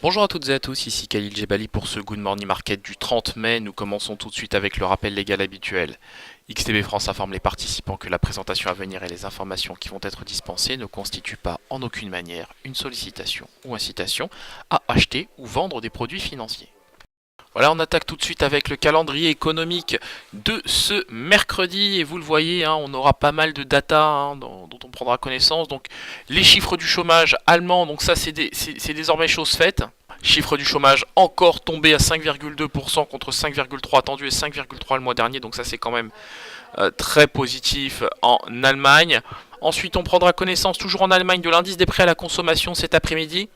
Bonjour à toutes et à tous, ici Khalil Jebali pour ce Good Morning Market du 30 mai. Nous commençons tout de suite avec le rappel légal habituel. XTB France informe les participants que la présentation à venir et les informations qui vont être dispensées ne constituent pas en aucune manière une sollicitation ou incitation à acheter ou vendre des produits financiers. Voilà, on attaque tout de suite avec le calendrier économique de ce mercredi. Et vous le voyez, on aura pas mal de data dont on prendra connaissance. Donc les chiffres du chômage allemand, donc ça c'est désormais chose faite. Chiffre du chômage encore tombé à 5,2% contre 5,3% attendu et 5,3% le mois dernier. Donc ça c'est quand même très positif en Allemagne. Ensuite on prendra connaissance toujours en Allemagne de l'indice des prix à la consommation cet après-midi.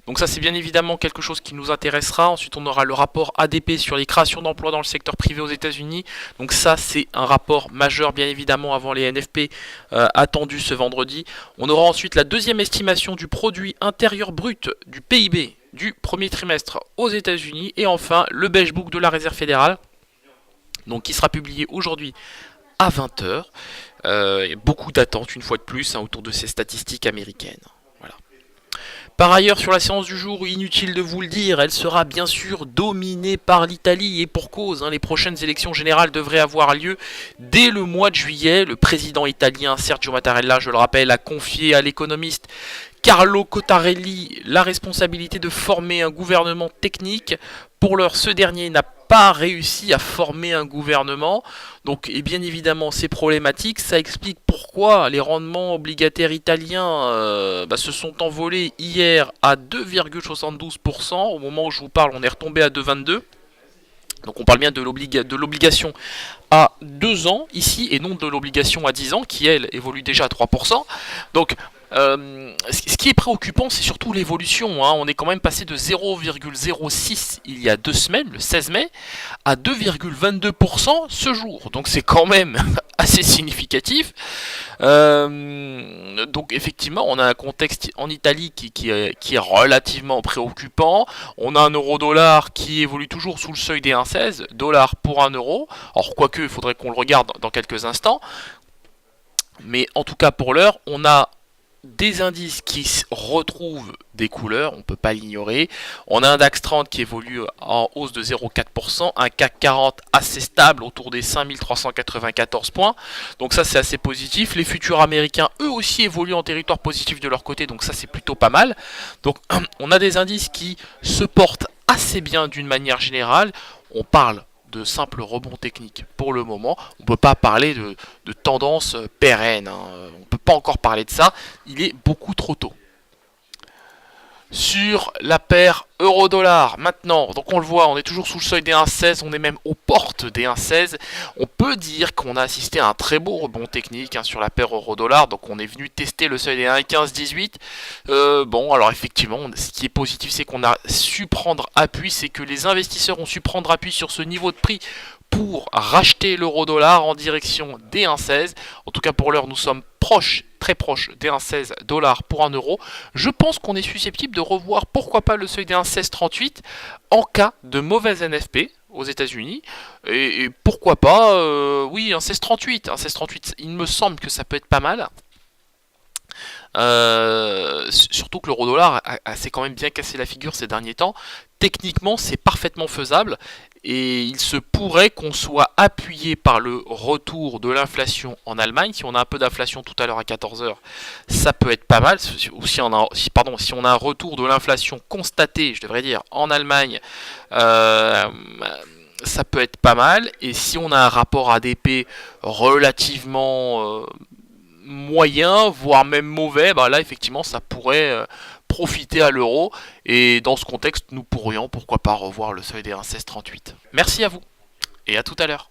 Donc ça c'est bien évidemment quelque chose qui nous intéressera. Ensuite on aura le rapport ADP sur les créations d'emplois dans le secteur privé aux États-Unis. Donc ça c'est un rapport majeur bien évidemment avant les NFP attendus ce vendredi. On aura ensuite la deuxième estimation du produit intérieur brut du PIB du premier trimestre aux États-Unis. Et enfin le beige book de la Réserve fédérale, donc qui sera publié aujourd'hui à 20 h. Beaucoup d'attentes une fois de plus autour de ces statistiques américaines. Par ailleurs, sur la séance du jour, inutile de vous le dire, elle sera bien sûr dominée par l'Italie et pour cause. Les prochaines élections générales devraient avoir lieu dès le mois de juillet. Le président italien Sergio Mattarella, je le rappelle, a confié à l'économiste Carlo Cottarelli la responsabilité de former un gouvernement technique. Pour l'heure, ce dernier n'a pas réussi à former un gouvernement. Donc, et bien évidemment, c'est problématique. Ça explique pourquoi les rendements obligataires italiens se sont envolés hier à 2,72%. Au moment où je vous parle, on est retombé à 2,22%. Donc on parle bien de l'obligation à 2 ans ici et non de l'obligation à 10 ans qui elle évolue déjà à 3%. Donc ce qui est préoccupant, c'est surtout l'évolution. On est quand même passé de 0,06 il y a 2 semaines, le 16 mai, à 2,22% ce jour. Donc c'est quand même assez significatif. Donc effectivement, on a un contexte en Italie qui est relativement préoccupant. On a un euro-dollar qui évolue toujours sous le seuil des 1,16 dollars pour 1 euro. Alors quoique, il faudrait qu'on le regarde dans quelques instants. Mais en tout cas pour l'heure, on a des indices qui retrouvent des couleurs, on ne peut pas l'ignorer. On a un DAX 30 qui évolue en hausse de 0,4%, un CAC 40 assez stable autour des 5394 points. Donc ça c'est assez positif. Les futurs américains eux aussi évoluent en territoire positif de leur côté, donc ça c'est plutôt pas mal. Donc on a des indices qui se portent assez bien d'une manière générale. On parle de simples rebonds techniques pour le moment. On ne peut pas parler de tendance pérenne. On ne peut pas encore parler de ça. Il est beaucoup trop tôt. Sur la paire euro-dollar, maintenant, donc on le voit, on est toujours sous le seuil des 1,16, on est même aux portes des 1,16. On peut dire qu'on a assisté à un très beau rebond technique sur la paire euro-dollar, donc on est venu tester le seuil des 1,1518. Alors effectivement, ce qui est positif, c'est qu'on a su prendre appui, c'est que les investisseurs ont su prendre appui sur ce niveau de prix pour racheter l'euro-dollar en direction des 1,16. En tout cas pour l'heure, nous sommes très proche des 1,16 dollars pour 1 euro. Je pense qu'on est susceptible de revoir pourquoi pas le seuil des 1,1638 en cas de mauvaise NFP aux États-Unis. Et pourquoi pas, oui, 1,1638. 1,1638, il me semble que ça peut être pas mal. Surtout que l'euro-dollar s'est quand même bien cassé la figure ces derniers temps. Techniquement, c'est parfaitement faisable et il se pourrait qu'on soit appuyé par le retour de l'inflation en Allemagne. Si on a un peu d'inflation tout à l'heure à 14 h, ça peut être pas mal. Ou si on a un retour de l'inflation constaté, je devrais dire, en Allemagne, ça peut être pas mal. Et si on a un rapport ADP relativement moyen, voire même mauvais, là effectivement ça pourrait profiter à l'euro, et dans ce contexte nous pourrions pourquoi pas revoir le seuil des 1,1638. Merci à vous et à tout à l'heure.